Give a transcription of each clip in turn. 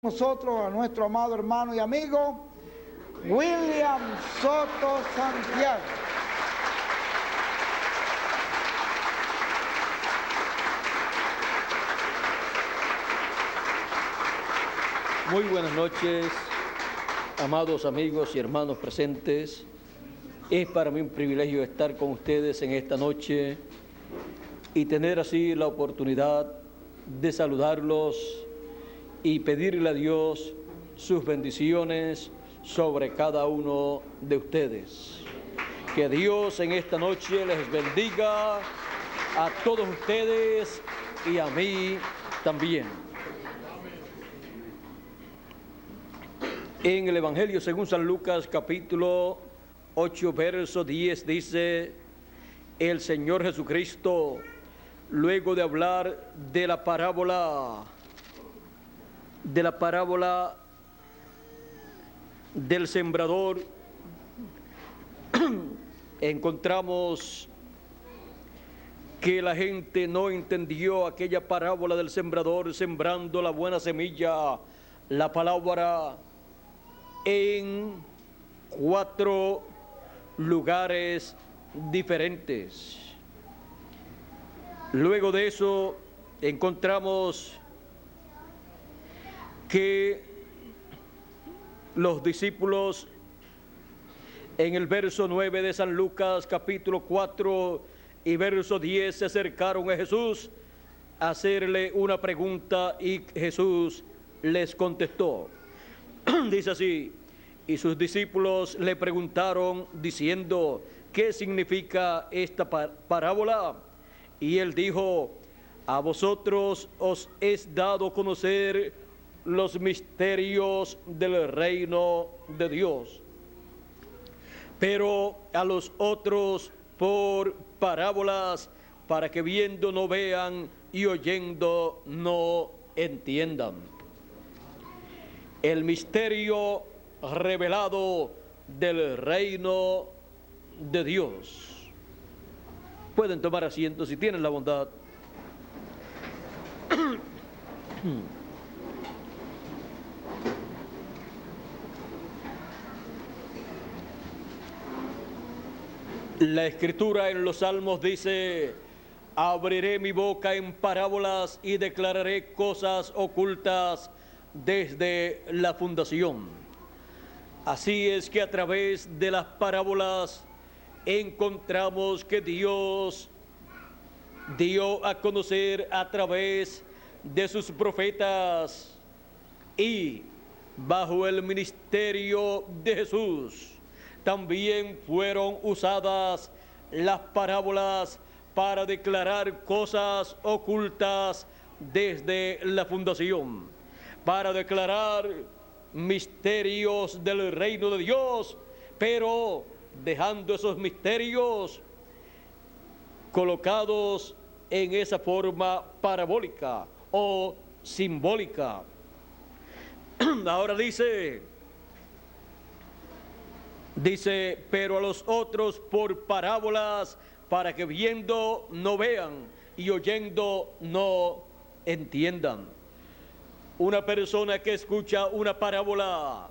Nosotros a nuestro amado hermano y amigo William Soto Santiago. Muy buenas noches, amados amigos y hermanos presentes. Es para mí un privilegio estar con ustedes en esta noche y tener así la oportunidad de saludarlos y pedirle a Dios sus bendiciones sobre cada uno de ustedes. Que Dios en esta noche les bendiga a todos ustedes y a mí también. En el Evangelio según San Lucas, capítulo 8, verso 10, dice: el Señor Jesucristo, luego de hablar de la parábola del sembrador, encontramos que la gente no entendió aquella parábola del sembrador sembrando la buena semilla, la palabra, en 4 lugares diferentes. Luego de eso encontramos que los discípulos en el verso 9 de San Lucas capítulo 4 y verso 10 se acercaron a Jesús a hacerle una pregunta y Jesús les contestó. Dice así: y sus discípulos le preguntaron diciendo: ¿qué significa esta parábola? Y él dijo: a vosotros os es dado a conocer los misterios del reino de Dios, pero a los otros por parábolas, para que viendo no vean y oyendo no entiendan. El misterio revelado del reino de Dios. Pueden tomar asiento si tienen la bondad. La Escritura en los Salmos dice: abriré mi boca en parábolas y declararé cosas ocultas desde la fundación. Así es que a través de las parábolas encontramos que Dios dio a conocer a través de sus profetas y bajo el ministerio de Jesús también fueron usadas las parábolas para declarar cosas ocultas desde la fundación, para declarar misterios del reino de Dios, pero dejando esos misterios colocados en esa forma parabólica o simbólica. Ahora dice, pero a los otros por parábolas, para que viendo no vean y oyendo no entiendan. Una persona que escucha una parábola,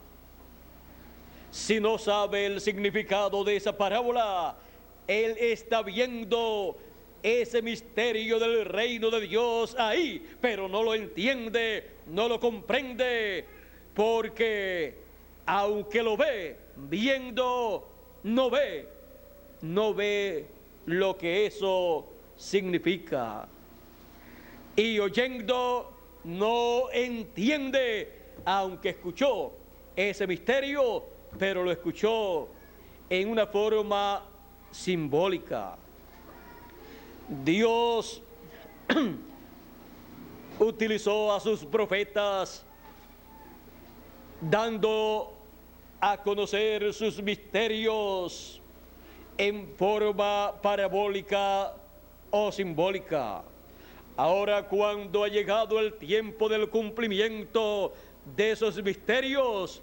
si no sabe el significado de esa parábola, él está viendo ese misterio del reino de Dios ahí, pero no lo entiende, no lo comprende, porque aunque lo ve, viendo, no ve lo que eso significa. Y oyendo, no entiende, aunque escuchó ese misterio, pero lo escuchó en una forma simbólica. Dios utilizó a sus profetas dando a conocer sus misterios en forma parabólica o simbólica. Ahora, cuando ha llegado el tiempo del cumplimiento de esos misterios,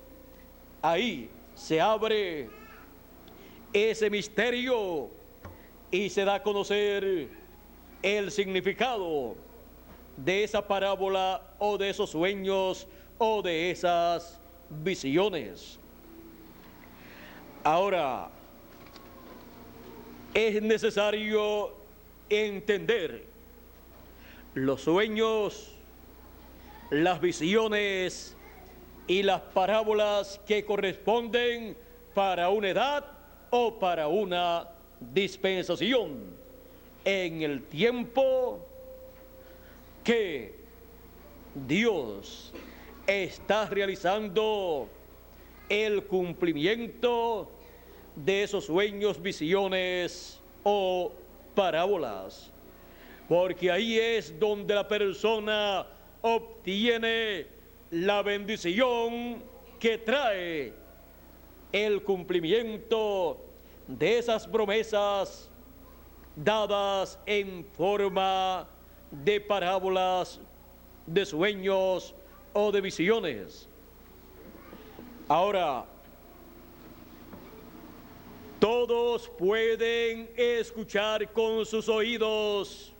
ahí se abre ese misterio y se da a conocer el significado de esa parábola o de esos sueños o de esas visiones. Ahora, es necesario entender los sueños, las visiones y las parábolas que corresponden para una edad o para una dispensación en el tiempo que Dios está realizando el cumplimiento de esos sueños, visiones o parábolas, porque ahí es donde la persona obtiene la bendición que trae el cumplimiento de esas promesas dadas en forma de parábolas, de sueños o de visiones. Ahora, todos pueden escuchar con sus oídos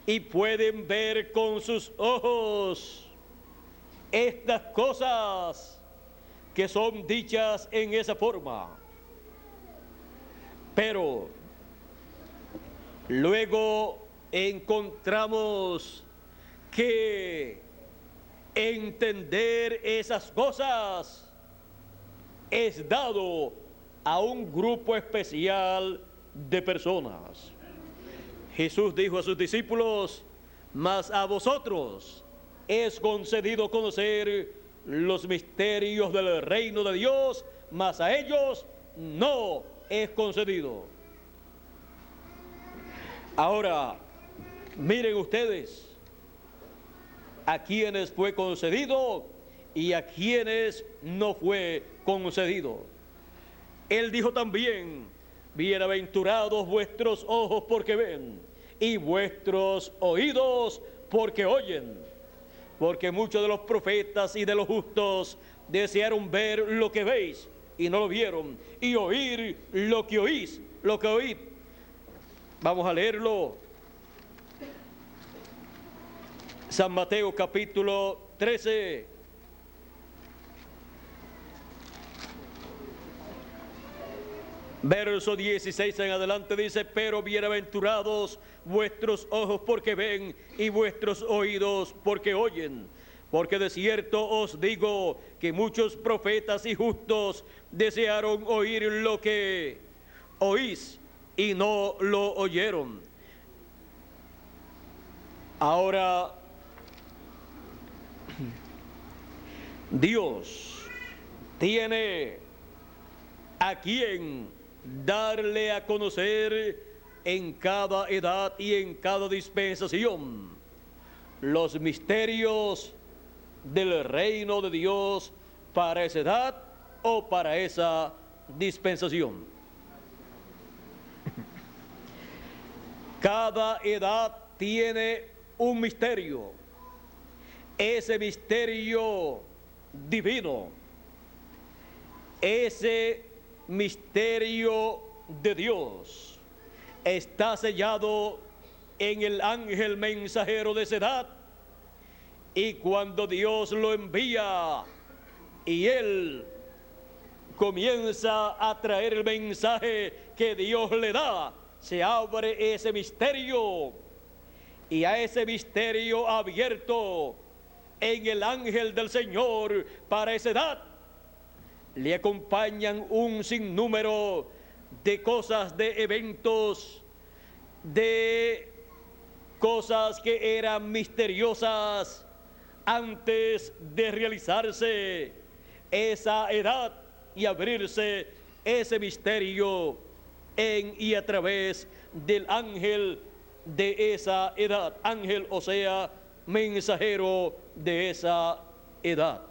y pueden ver con sus ojos estas cosas que son dichas en esa forma. Pero luego encontramos que entender esas cosas es dado a un grupo especial de personas. Jesús dijo a sus discípulos: mas a vosotros es concedido conocer los misterios del reino de Dios, mas a ellos no es concedido. Ahora, miren ustedes a quienes fue concedido y a quienes no fue concedido. Él dijo también: bienaventurados vuestros ojos porque ven y vuestros oídos porque oyen, porque muchos de los profetas y de los justos desearon ver lo que veis y no lo vieron, y oír lo que oís, lo que oíd. Vamos a leerlo. San Mateo capítulo 13. Verso 16 en adelante dice: pero bienaventurados vuestros ojos porque ven y vuestros oídos porque oyen, porque de cierto os digo que muchos profetas y justos desearon oír lo que oís y no lo oyeron. Ahora, Dios tiene a quien darle a conocer en cada edad y en cada dispensación los misterios del reino de Dios para esa edad o para esa dispensación. Cada edad tiene un misterio, ese misterio divino, ese misterio de Dios está sellado en el ángel mensajero de esa edad, y cuando Dios lo envía y él comienza a traer el mensaje que Dios le da, se abre ese misterio, y a ese misterio abierto en el ángel del Señor para esa edad le acompañan un sinnúmero de cosas, de eventos, de cosas que eran misteriosas antes de realizarse esa edad y abrirse ese misterio en y a través del ángel de esa edad, ángel, o sea, mensajero de esa edad.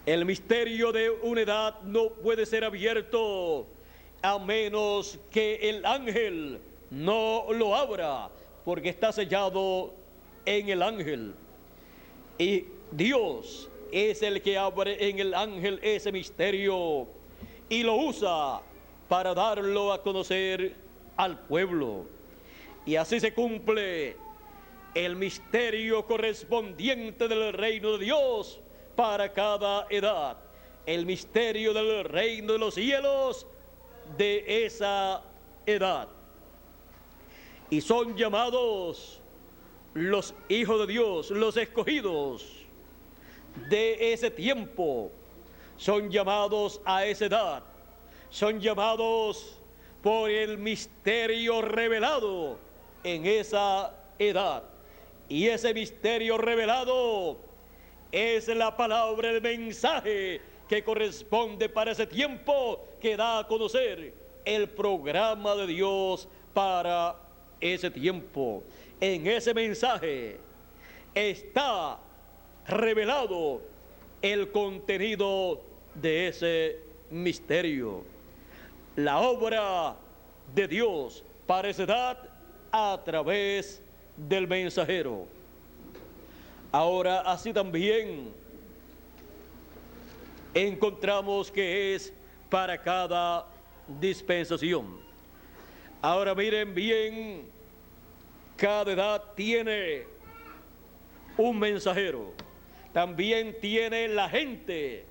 El misterio de una edad no puede ser abierto a menos que el ángel no lo abra, porque está sellado en el ángel. Y Dios es el que abre en el ángel ese misterio y lo usa para darlo a conocer al pueblo. Y así se cumple el misterio correspondiente del reino de Dios para cada edad, el misterio del reino de los cielos de esa edad. Y son llamados los hijos de Dios, los escogidos de ese tiempo, son llamados a esa edad, son llamados por el misterio revelado en esa edad. Y ese misterio revelado es la palabra, el mensaje que corresponde para ese tiempo, que da a conocer el programa de Dios para ese tiempo. En ese mensaje está revelado el contenido de ese misterio, la obra de Dios para esa edad a través del mensajero. Ahora, así también encontramos que es para cada dispensación. Ahora miren bien, cada edad tiene un mensajero, también tiene la gente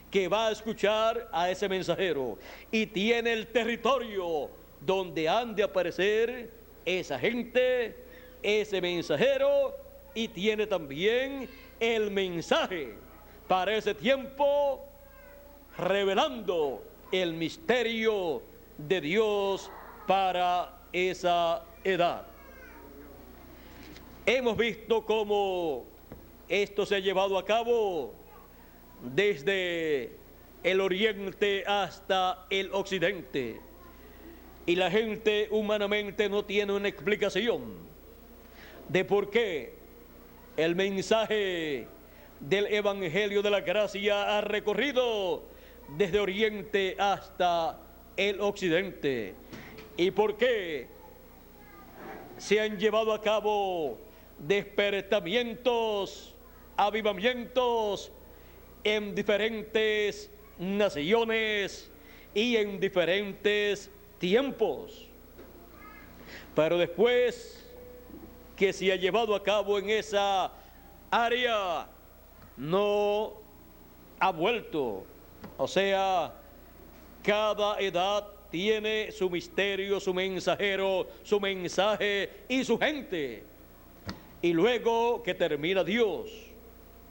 que va a escuchar a ese mensajero, y tiene el territorio donde han de aparecer esa gente, ese mensajero, y tiene también el mensaje para ese tiempo, revelando el misterio de Dios para esa edad. Hemos visto cómo esto se ha llevado a cabo desde el oriente hasta el occidente, y la gente humanamente no tiene una explicación de por qué el mensaje del Evangelio de la Gracia ha recorrido desde oriente hasta el occidente, y por qué se han llevado a cabo despertamientos, avivamientos en diferentes naciones y en diferentes tiempos. Pero después que se ha llevado a cabo en esa área, no ha vuelto. O sea, cada edad tiene su misterio, su mensajero, su mensaje y su gente. Y luego que termina Dios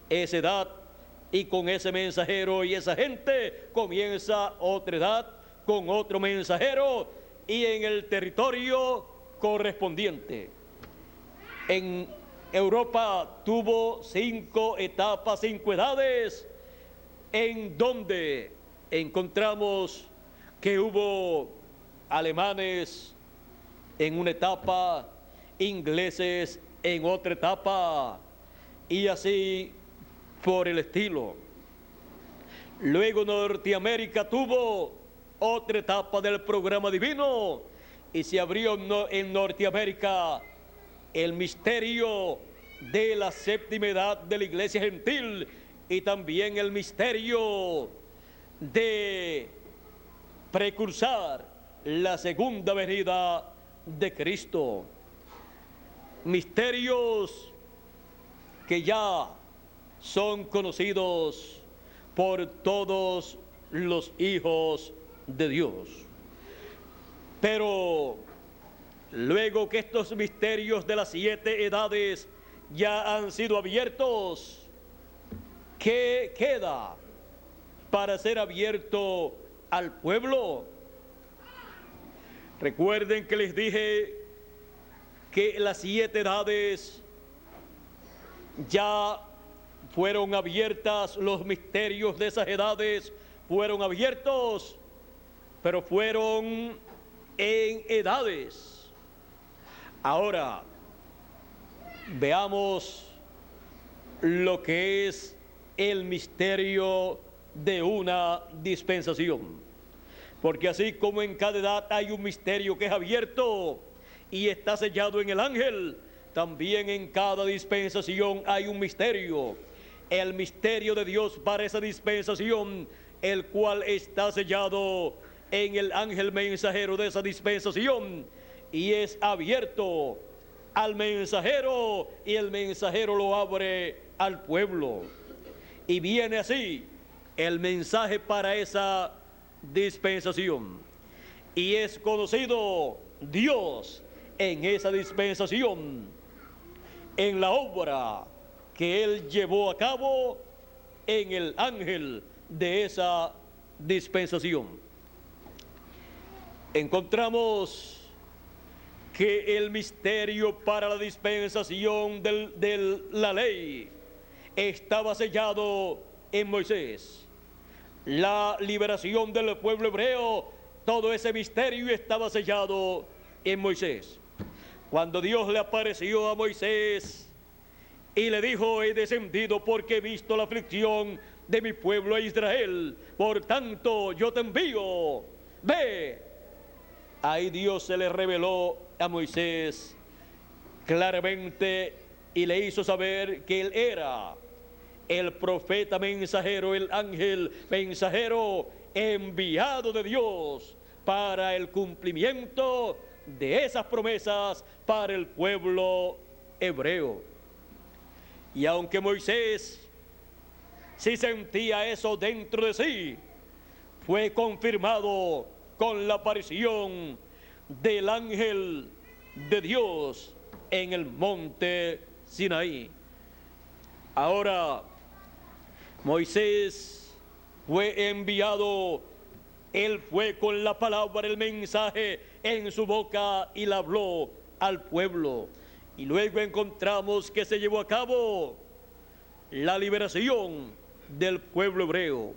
esa edad, y con ese mensajero y esa gente comienza otra edad con otro mensajero y en el territorio correspondiente. En Europa tuvo 5 etapas, 5 edades, en donde encontramos que hubo alemanes en una etapa, ingleses en otra etapa, y así por el estilo. Luego Norteamérica tuvo otra etapa del programa divino, y se abrió en Norteamérica el misterio de la séptima edad de la iglesia gentil, y también el misterio de precursar la segunda venida de Cristo. Misterios que ya son conocidos por todos los hijos de Dios. Pero luego que estos misterios de las 7 edades ya han sido abiertos, ¿qué queda para ser abierto al pueblo? Recuerden que les dije que las 7 edades ya fueron abiertas, los misterios de esas edades fueron abiertos, pero fueron en edades. Ahora, veamos lo que es el misterio de una dispensación. Porque así como en cada edad hay un misterio que es abierto y está sellado en el ángel, también en cada dispensación hay un misterio. El misterio de Dios para esa dispensación, el cual está sellado en el ángel mensajero de esa dispensación y es abierto al mensajero y el mensajero lo abre al pueblo. Y viene así el mensaje para esa dispensación. Y es conocido Dios en esa dispensación, en la obra que Él llevó a cabo en el ángel de esa dispensación. Encontramos que el misterio para la dispensación de la ley estaba sellado en Moisés. La liberación del pueblo hebreo, todo ese misterio estaba sellado en Moisés. Cuando Dios le apareció a Moisés y le dijo: he descendido porque he visto la aflicción de mi pueblo Israel, por tanto yo te envío, ve. Ahí Dios se le reveló a Moisés claramente y le hizo saber que él era el profeta mensajero, el ángel mensajero enviado de Dios para el cumplimiento de esas promesas para el pueblo hebreo. Y aunque Moisés sí sentía eso dentro de sí, fue confirmado con la aparición del ángel de Dios en el monte Sinaí. Ahora, Moisés fue enviado, él fue con la palabra, el mensaje en su boca y la habló al pueblo. Y luego encontramos que se llevó a cabo la liberación del pueblo hebreo.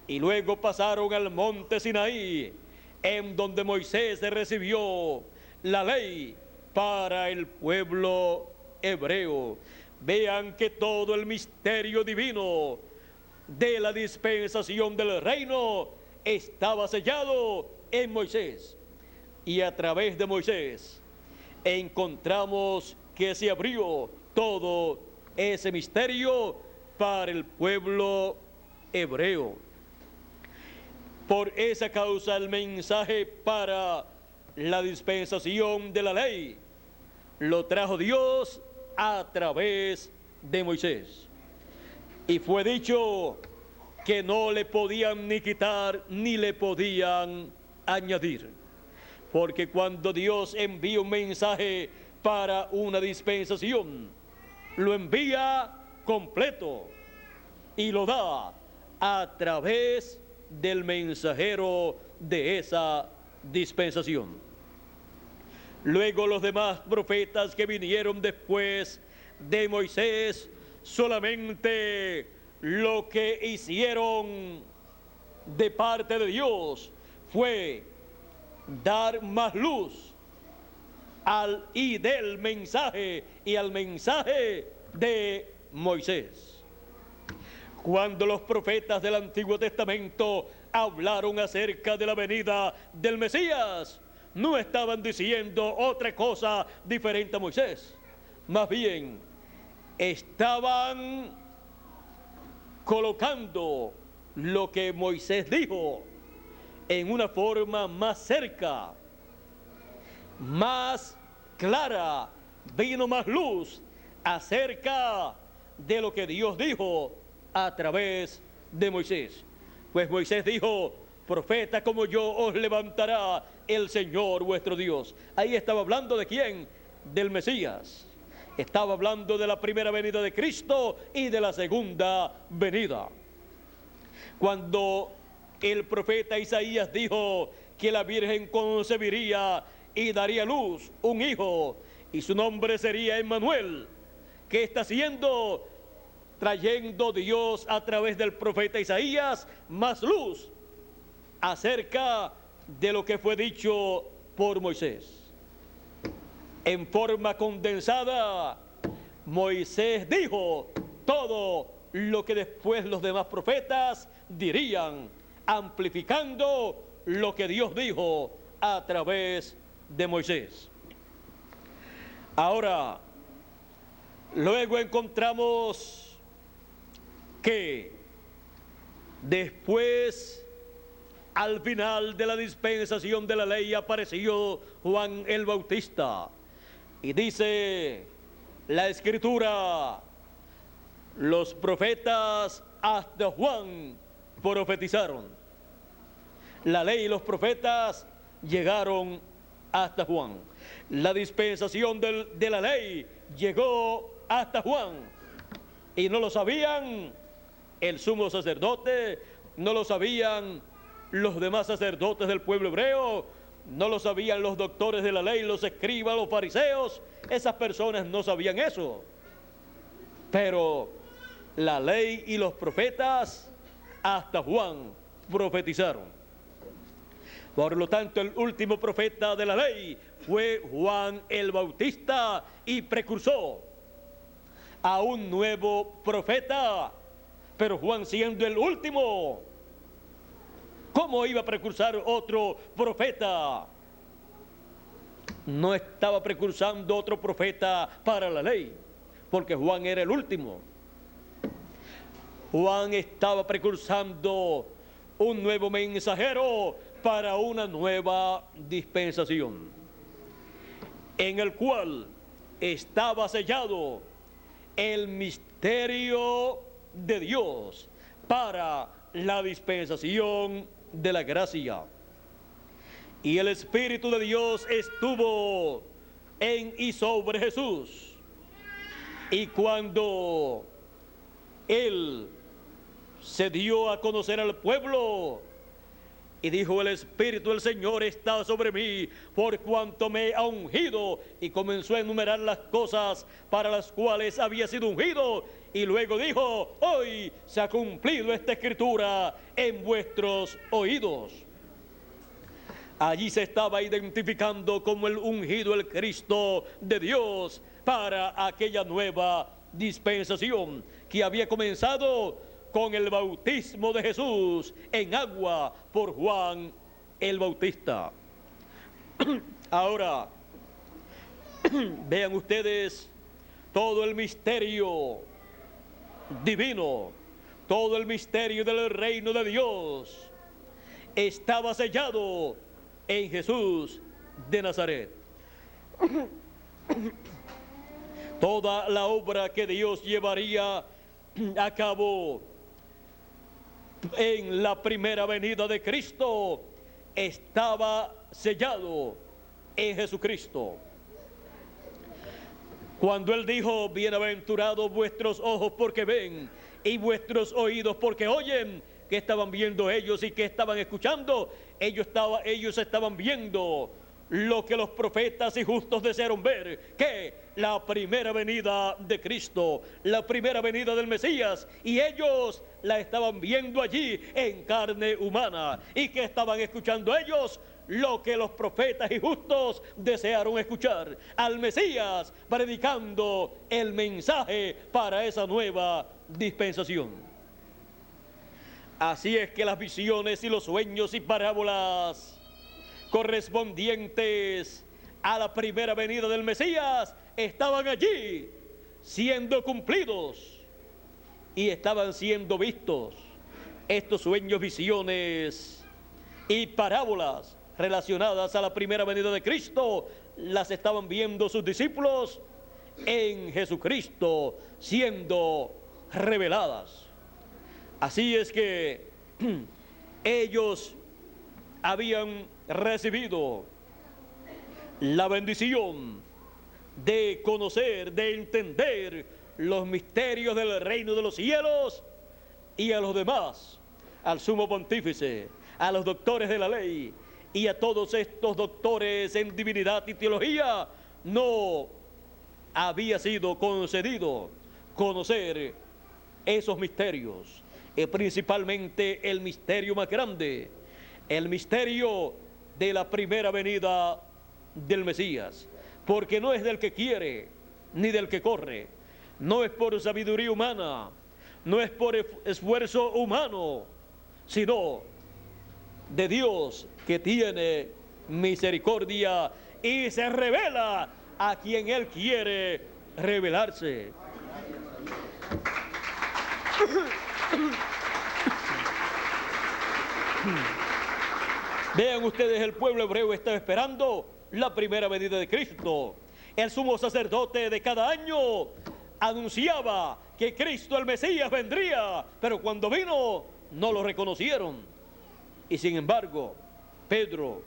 Y luego pasaron al monte Sinaí, en donde Moisés recibió la ley para el pueblo hebreo. Vean que todo el misterio divino de la dispensación del reino estaba sellado en Moisés. Y a través de Moisés encontramos que se abrió todo ese misterio para el pueblo hebreo. Por esa causa el mensaje para la dispensación de la ley lo trajo Dios a través de Moisés. Y fue dicho que no le podían ni quitar ni le podían añadir. Porque cuando Dios envía un mensaje para una dispensación, lo envía completo y lo da a través del mensajero de esa dispensación. Luego los demás profetas que vinieron después de Moisés, solamente lo que hicieron de parte de Dios fue dar más luz del mensaje y al mensaje de Moisés. Cuando los profetas del Antiguo Testamento hablaron acerca de la venida del Mesías, no estaban diciendo otra cosa diferente a Moisés. Más bien, estaban colocando lo que Moisés dijo en una forma más cerca, más clara, vino más luz acerca de lo que Dios dijo a través de Moisés. Pues Moisés dijo: profeta como yo os levantará el Señor vuestro Dios. Ahí estaba hablando ¿de quién? Del Mesías. Estaba hablando de la primera venida de Cristo y de la segunda venida. Cuando el profeta Isaías dijo que la Virgen concebiría y daría a luz un hijo y su nombre sería Emmanuel, ¿qué está haciendo? Trayendo Dios a través del profeta Isaías más luz acerca de lo que fue dicho por Moisés. En forma condensada, Moisés dijo todo lo que después los demás profetas dirían, amplificando lo que Dios dijo a través de Moisés. Ahora, luego encontramos que después, al final de la dispensación de la ley, apareció Juan el Bautista Y dice la Escritura, los profetas hasta Juan profetizaron. La ley y los profetas llegaron hasta Juan. La dispensación de la ley llegó hasta Juan. Y no lo sabían el sumo sacerdote, no lo sabían los demás sacerdotes del pueblo hebreo, no lo sabían los doctores de la ley, los escribas, los fariseos. Esas personas no sabían eso. Pero la ley y los profetas hasta Juan profetizaron. Por lo tanto, el último profeta de la ley fue Juan el Bautista y precursó a un nuevo profeta. Pero Juan, siendo el último, ¿cómo iba a precursar otro profeta? No estaba precursando otro profeta para la ley, porque Juan era el último. Juan estaba precursando un nuevo mensajero para una nueva dispensación, en el cual estaba sellado el misterio de Dios para la dispensación de la gracia. Y el Espíritu de Dios estuvo en y sobre Jesús. Y cuando Él se dio a conocer al pueblo, y dijo: el Espíritu del Señor está sobre mí, por cuanto me ha ungido, y comenzó a enumerar las cosas para las cuales había sido ungido, y luego dijo: hoy se ha cumplido esta escritura en vuestros oídos. Allí se estaba identificando como el ungido, el Cristo de Dios, para aquella nueva dispensación que había comenzado con el bautismo de Jesús en agua por Juan el Bautista. Ahora, vean ustedes todo el misterio divino, todo el misterio del reino de Dios estaba sellado en Jesús de Nazaret. Toda la obra que Dios llevaría a cabo en la primera venida de Cristo estaba sellado en Jesucristo. Cuando Él dijo: bienaventurados vuestros ojos porque ven y vuestros oídos porque oyen. ¿Qué estaban viendo ellos y qué estaban escuchando? Ellos estaban viendo lo que los profetas y justos desearon ver, que la primera venida de Cristo, la primera venida del Mesías, y ellos la estaban viendo allí en carne humana. ¿Y que estaban escuchando ellos? Lo que los profetas y justos desearon escuchar: al Mesías predicando el mensaje para esa nueva dispensación. Así es que las visiones y los sueños y parábolas correspondientes a la primera venida del Mesías estaban allí siendo cumplidos y estaban siendo vistos. Estos sueños, visiones y parábolas relacionadas a la primera venida de Cristo las estaban viendo sus discípulos en Jesucristo siendo reveladas. Así es que ellos habían recibido la bendición de conocer, de entender los misterios del reino de los cielos, y a los demás, al sumo pontífice, a los doctores de la ley y a todos estos doctores en divinidad y teología, no había sido concedido conocer esos misterios, principalmente el misterio más grande, el misterio de la primera venida del Mesías, porque no es del que quiere ni del que corre, no es por sabiduría humana, no es por esfuerzo humano, sino de Dios, que tiene misericordia y se revela a quien Él quiere revelarse. Vean ustedes, el pueblo hebreo estaba esperando la primera venida de Cristo. el sumo sacerdote de cada año anunciaba que Cristo el Mesías vendría, pero cuando vino no lo reconocieron. Y sin embargo, Pedro,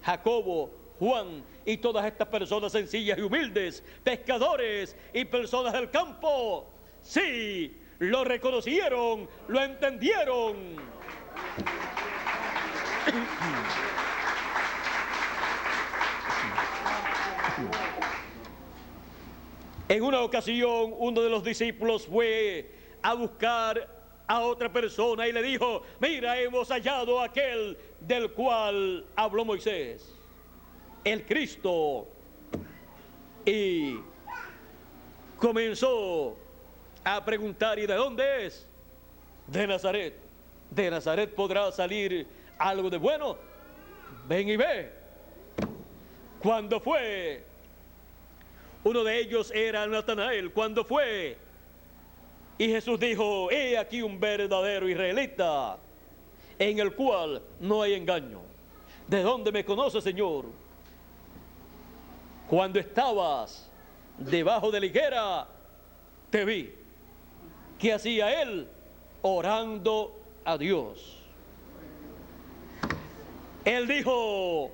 Jacobo, Juan y todas estas personas sencillas y humildes, pescadores y personas del campo, sí, lo reconocieron, lo entendieron. En una ocasión, uno de los discípulos fue a buscar a otra persona y le dijo: mira, hemos hallado a aquel del cual habló Moisés, el Cristo. Y comenzó a preguntar: ¿y de dónde es? De Nazaret. ¿De Nazaret podrá salir algo de bueno? Ven y ve. Cuando fue, uno de ellos era Natanael. Cuando fue, y Jesús dijo: he aquí un verdadero israelita, en el cual no hay engaño. ¿De dónde me conoces, Señor? Cuando estabas debajo de la higuera, te vi. ¿Qué hacía él? Orando a Dios. Él dijo: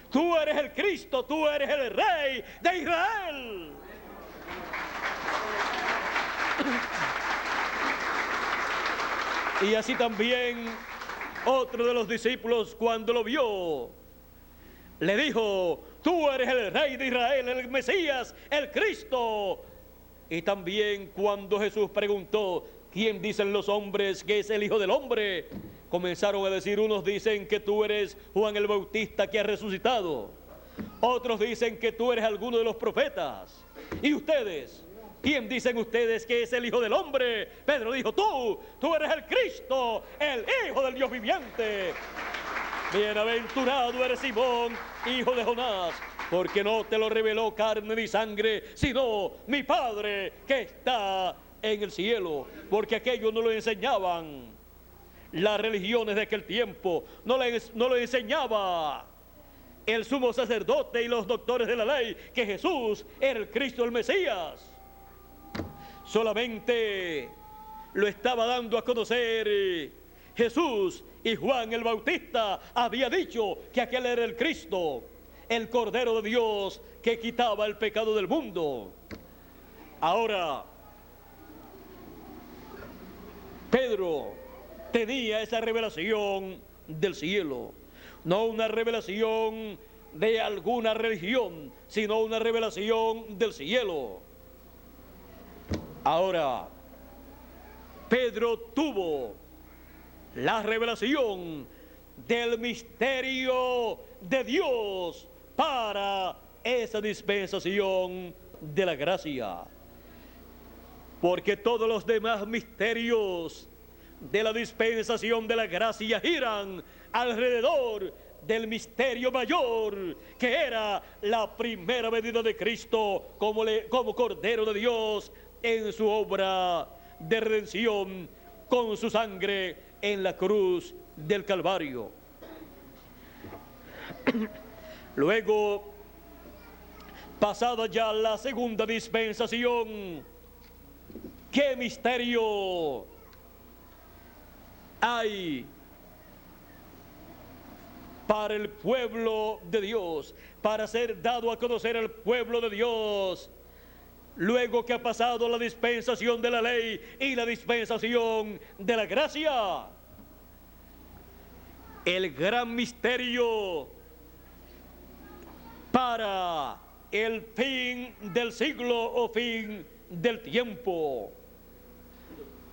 tú eres el Cristo, tú eres el Rey de Israel. Y así también otro de los discípulos, cuando lo vio, le dijo: tú eres el Rey de Israel, el Mesías, el Cristo. Y también cuando Jesús preguntó: ¿quién dicen los hombres que es el Hijo del Hombre?, comenzaron a decir: unos dicen que tú eres Juan el Bautista que ha resucitado, otros dicen que tú eres alguno de los profetas. ¿Y ustedes? ¿Quién dicen ustedes que es el Hijo del Hombre? Pedro dijo: tú eres el Cristo, el Hijo del Dios viviente. Bienaventurado eres Simón, hijo de Jonás, porque no te lo reveló carne ni sangre, sino mi Padre que está en el cielo. Porque aquello no lo enseñaban las religiones de aquel tiempo, no lo enseñaba el sumo sacerdote y los doctores de la ley, que Jesús era el Cristo, el Mesías. Solamente lo estaba dando a conocer Jesús, y Juan el Bautista había dicho que aquel era el Cristo, el Cordero de Dios que quitaba el pecado del mundo. Ahora, Pedro tenía esa revelación del cielo, no una revelación de alguna religión, sino una revelación del cielo. Ahora, Pedro tuvo la revelación del misterio de Dios para esa dispensación de la gracia, porque todos los demás misterios de la dispensación de la gracia giran alrededor del misterio mayor, que era la primera venida de Cristo como Cordero de Dios en su obra de redención con su sangre en la cruz del Calvario. Luego, pasada ya la segunda dispensación, ¿qué misterio hay para el pueblo de Dios, para ser dado a conocer al pueblo de Dios, luego que ha pasado la dispensación de la ley y la dispensación de la gracia? El gran misterio para el fin del siglo o fin del tiempo.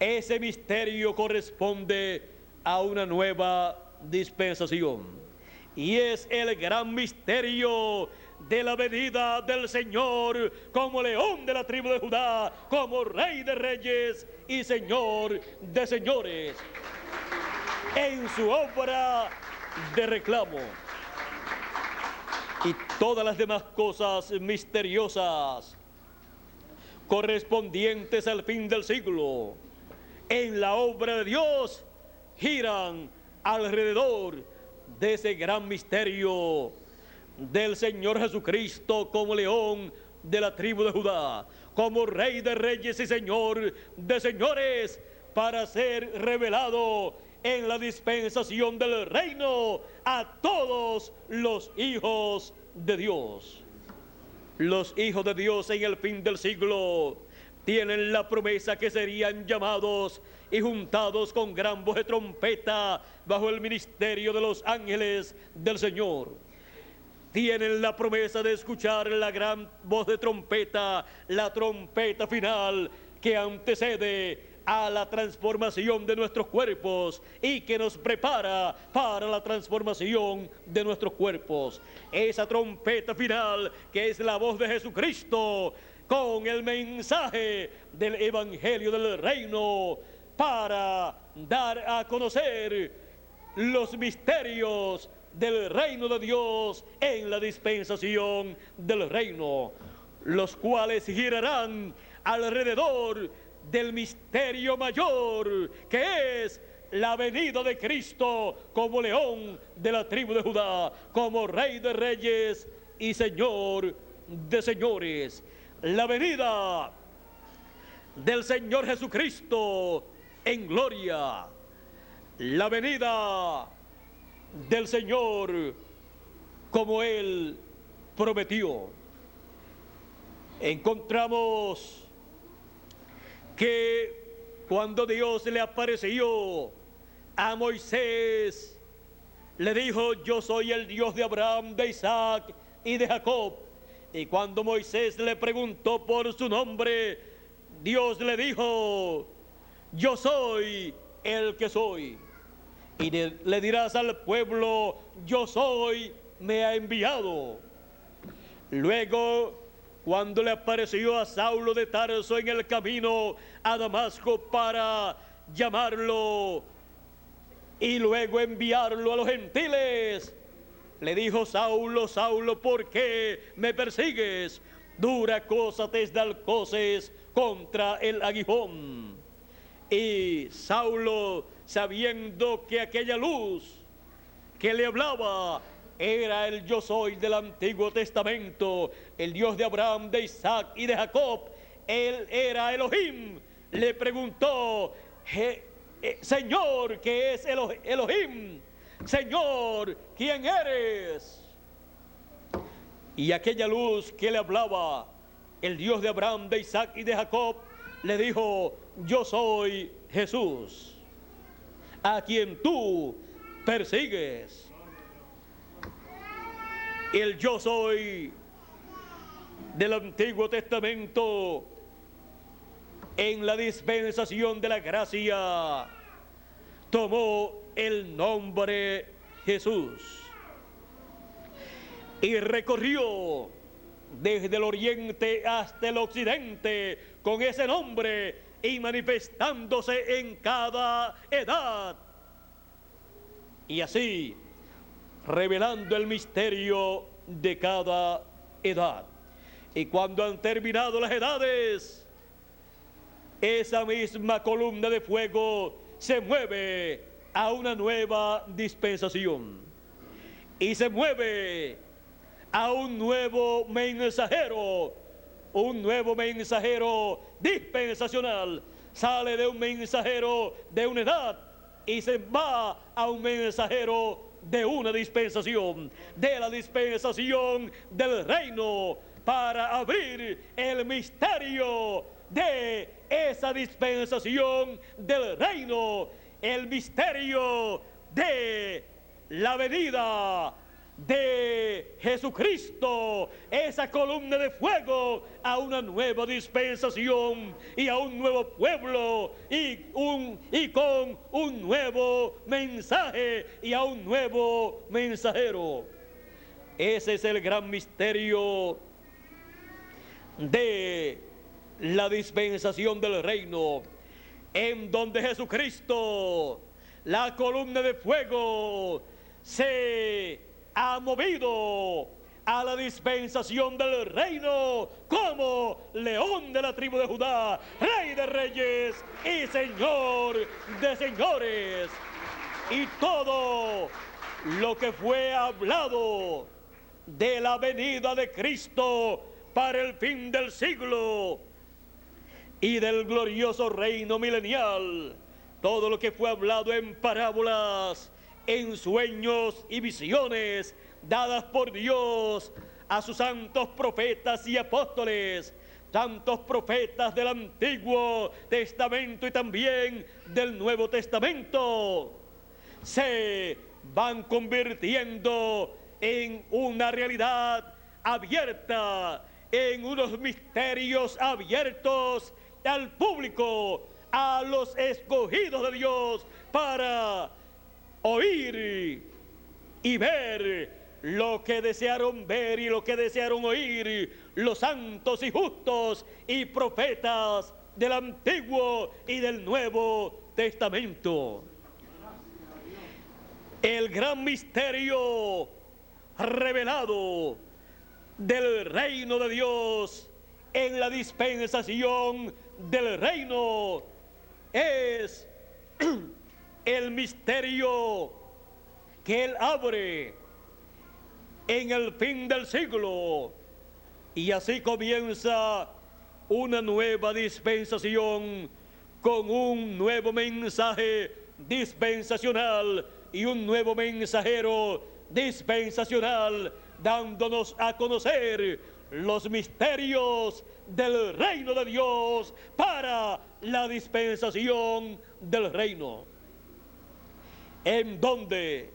Ese misterio corresponde a una nueva dispensación, y es el gran misterio de la venida del Señor como León de la tribu de Judá, como Rey de reyes y Señor de señores, en su obra de reclamo. Y todas las demás cosas misteriosas correspondientes al fin del siglo en la obra de Dios giran alrededor de ese gran misterio del Señor Jesucristo como León de la tribu de Judá, como Rey de reyes y Señor de señores, para ser revelado en la dispensación del reino a todos los hijos de Dios. Los hijos de Dios en el fin del siglo tienen la promesa que serían llamados y juntados con gran voz de trompeta bajo el ministerio de los ángeles del Señor. Tienen la promesa de escuchar la gran voz de trompeta, la trompeta final que antecede a la transformación de nuestros cuerpos y que nos prepara para la transformación de nuestros cuerpos. Esa trompeta final que es la voz de Jesucristo con el mensaje del Evangelio del Reino para dar a conocer los misterios del reino de Dios en la dispensación del reino, los cuales girarán alrededor del misterio mayor que es la venida de Cristo como león de la tribu de Judá, como Rey de reyes y Señor de señores. La venida del Señor Jesucristo en gloria, la venida del Señor como Él prometió. Encontramos que cuando Dios le apareció a Moisés, le dijo: yo soy el Dios de Abraham, de Isaac y de Jacob. Y cuando Moisés le preguntó por su nombre, Dios le dijo: yo soy el que soy. Y le dirás al pueblo: yo soy, me ha enviado. Luego, cuando le apareció a Saulo de Tarso en el camino a Damasco para llamarlo y luego enviarlo a los gentiles, le dijo: Saulo, Saulo, ¿por qué me persigues? Dura cosa te es dar coces contra el aguijón. Y Saulo, sabiendo que aquella luz que le hablaba era el yo soy del Antiguo Testamento, el Dios de Abraham, de Isaac y de Jacob, él era Elohim, le preguntó: Señor, ¿qué es Elohim? Señor, ¿quién eres? Y aquella luz que le hablaba, el Dios de Abraham, de Isaac y de Jacob, le dijo: yo soy Jesús, a quien tú persigues. El yo soy del Antiguo Testamento en la dispensación de la gracia tomó el nombre Jesús y recorrió desde el oriente hasta el occidente con ese nombre y manifestándose en cada edad, y así revelando el misterio de cada edad. Y cuando han terminado las edades, esa misma columna de fuego se mueve a una nueva dispensación y se mueve a un nuevo mensajero dispensacional. Sale de un mensajero de una edad y se va a un mensajero de una dispensación, de la dispensación del reino, para abrir el misterio de esa dispensación del reino, el misterio de la venida de Jesucristo, esa columna de fuego, a una nueva dispensación y a un nuevo pueblo y con un nuevo mensaje y a un nuevo mensajero. Ese es el gran misterio de la dispensación del reino, en donde Jesucristo, la columna de fuego, se ha movido a la dispensación del reino como león de la tribu de Judá, Rey de reyes y Señor de señores. Y todo lo que fue hablado de la venida de Cristo para el fin del siglo y del glorioso reino milenial. Todo lo que fue hablado en parábolas, en sueños y visiones dadas por Dios a sus santos profetas y apóstoles, tantos profetas del Antiguo Testamento y también del Nuevo Testamento, se van convirtiendo en una realidad abierta, en unos misterios abiertos al público, a los escogidos de Dios, para oír y ver lo que desearon ver y lo que desearon oír los santos y justos y profetas del Antiguo y del Nuevo Testamento. El gran misterio revelado del reino de Dios en la dispensación del reino es el misterio que Él abre en el fin del siglo, y así comienza una nueva dispensación con un nuevo mensaje dispensacional y un nuevo mensajero dispensacional, dándonos a conocer los misterios del reino de Dios para la dispensación del reino, en donde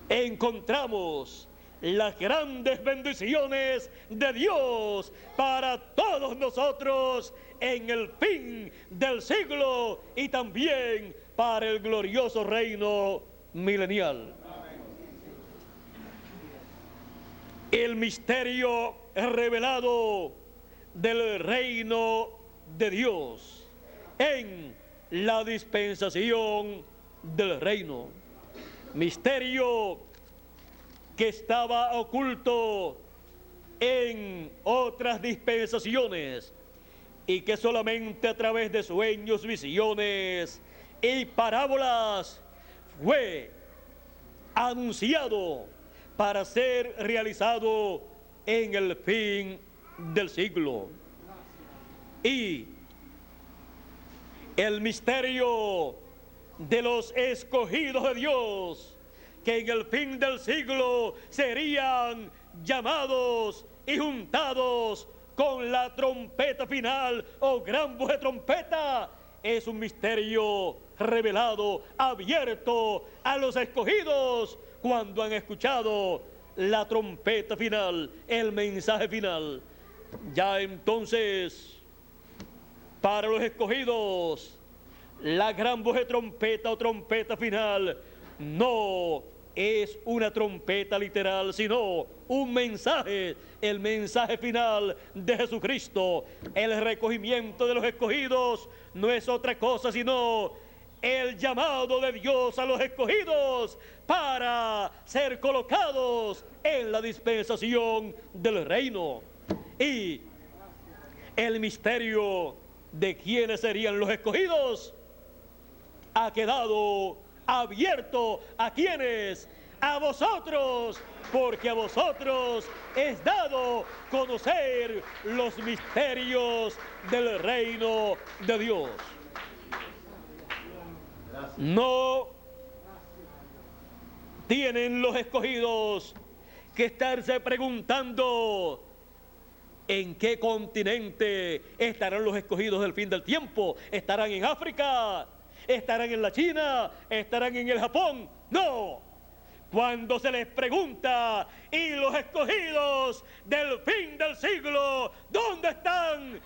encontramos las grandes bendiciones de Dios para todos nosotros en el fin del siglo y también para el glorioso reino milenial. El misterio revelado del reino de Dios en la dispensación del reino. Misterio que estaba oculto en otras dispensaciones y que solamente a través de sueños, visiones y parábolas fue anunciado para ser realizado en el fin del siglo. Y el misterio de los escogidos de Dios, que en el fin del siglo serían llamados y juntados con la trompeta final o gran voz de trompeta, es un misterio revelado, abierto a los escogidos cuando han escuchado la trompeta final, el mensaje final. Ya entonces, para los escogidos, la gran voz de trompeta o trompeta final no es una trompeta literal, sino un mensaje, el mensaje final de Jesucristo. El recogimiento de los escogidos no es otra cosa sino el llamado de Dios a los escogidos para ser colocados en la dispensación del reino. Y el misterio de quiénes serían los escogidos ha quedado abierto. ¿A quiénes? A vosotros, porque a vosotros es dado conocer los misterios del reino de Dios. No tienen los escogidos que estarse preguntando en qué continente estarán los escogidos del fin del tiempo. ¿Estarán en África? ¿Estarán en la China? ¿Estarán en el Japón? No. Cuando se les pregunta, ¿y los escogidos del fin del siglo dónde están?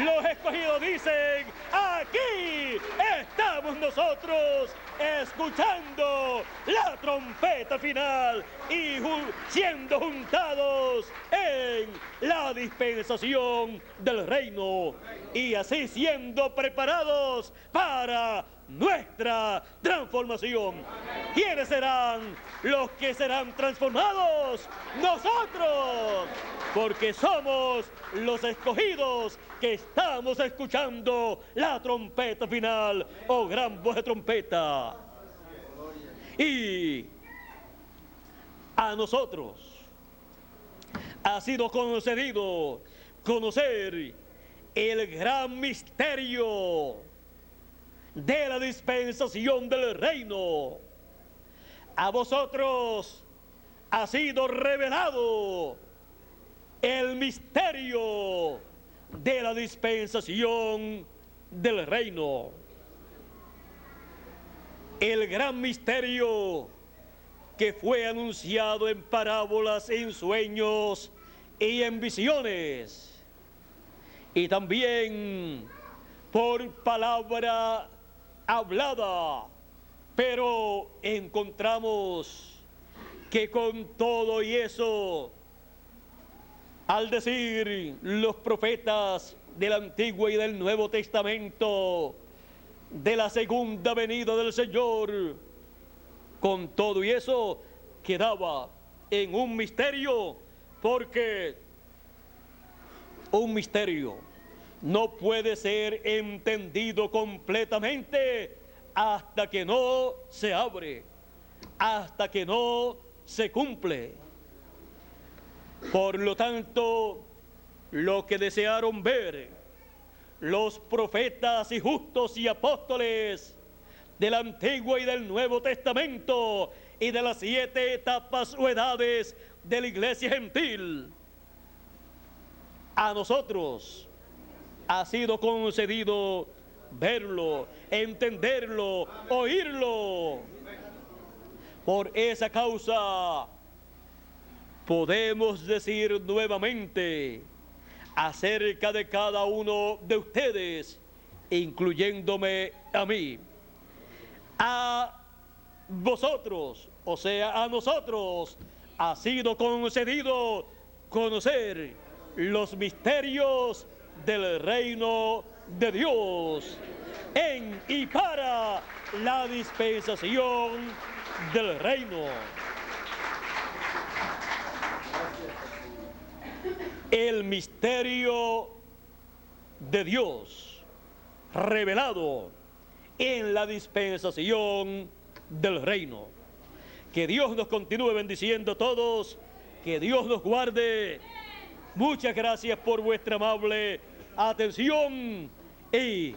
Los escogidos dicen, aquí estamos nosotros escuchando la trompeta final y siendo juntados en la dispensación del reino y así siendo preparados para nuestra transformación. ¿Quiénes serán los que serán transformados? Nosotros, porque somos los escogidos que estamos escuchando la trompeta final o gran voz de trompeta. Y a nosotros ha sido concedido conocer el gran misterio de la dispensación del reino. A vosotros ha sido revelado el misterio de la dispensación del reino. El gran misterio que fue anunciado en parábolas, en sueños y en visiones, y también por palabra hablada. Pero encontramos que con todo y eso, al decir los profetas del Antiguo y del Nuevo Testamento de la segunda venida del Señor, con todo y eso quedaba en un misterio, porque un misterio no puede ser entendido completamente hasta que no se abre, hasta que no se cumple. Por lo tanto, lo que desearon ver los profetas y justos y apóstoles del Antiguo y del Nuevo Testamento y de las 7 etapas o edades de la iglesia gentil, a nosotros ha sido concedido verlo, entenderlo, oírlo. Por esa causa podemos decir nuevamente acerca de cada uno de ustedes, incluyéndome a mí: a vosotros, o sea, a nosotros, ha sido concedido conocer los misterios del reino de Dios en y para la dispensación del reino. El misterio de Dios revelado en la dispensación del reino. Que Dios nos continúe bendiciendo a todos, que Dios nos guarde. Muchas gracias por vuestra amable atención y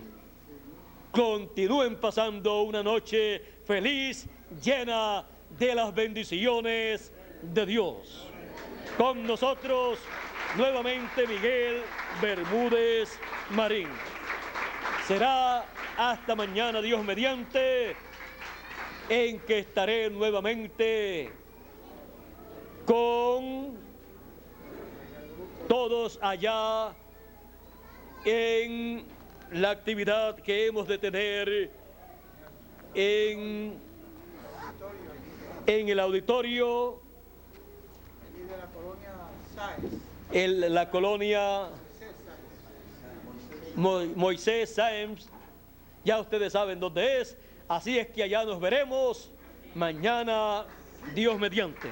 continúen pasando una noche feliz, llena de las bendiciones de Dios. Con nosotros nuevamente Miguel Bermúdez Marín. Será hasta mañana, Dios mediante, en que estaré nuevamente con todos allá en la actividad que hemos de tener en el auditorio, en la colonia Moisés Sáenz. Ya ustedes saben dónde es, así es que allá nos veremos mañana, Dios mediante.